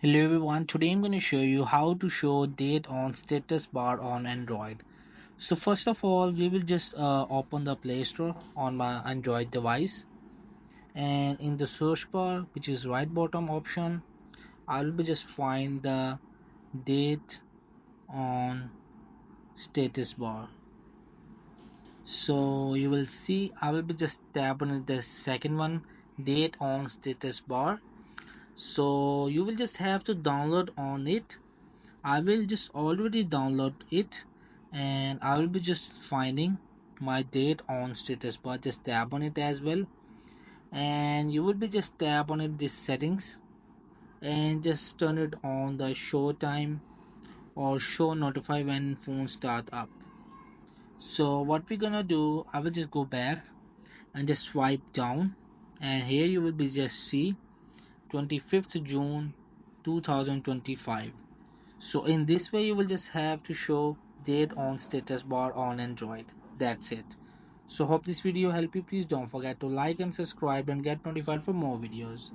Hello everyone, today I'm going to show you how to show date on status bar on Android. So first of all, we will just open the Play Store on my Android device, and in the search bar, which is right bottom option, I will be just find the date on status bar. So you will see I will be just tapping on the second one, date on status bar. So you will just have to download on it. I will just already download it, and I will be just finding my date on status bar. Just tap on it as well, and you will be just tap on it this settings and just turn it on the show time or show notify when phone start up. So what we're gonna do, I will just go back and just swipe down, and here you will be just see 25th June 2025. So in this way you will just have to show date on status bar on Android. That's it. So hope this video helped you. Please don't forget to like and subscribe and get notified for more videos.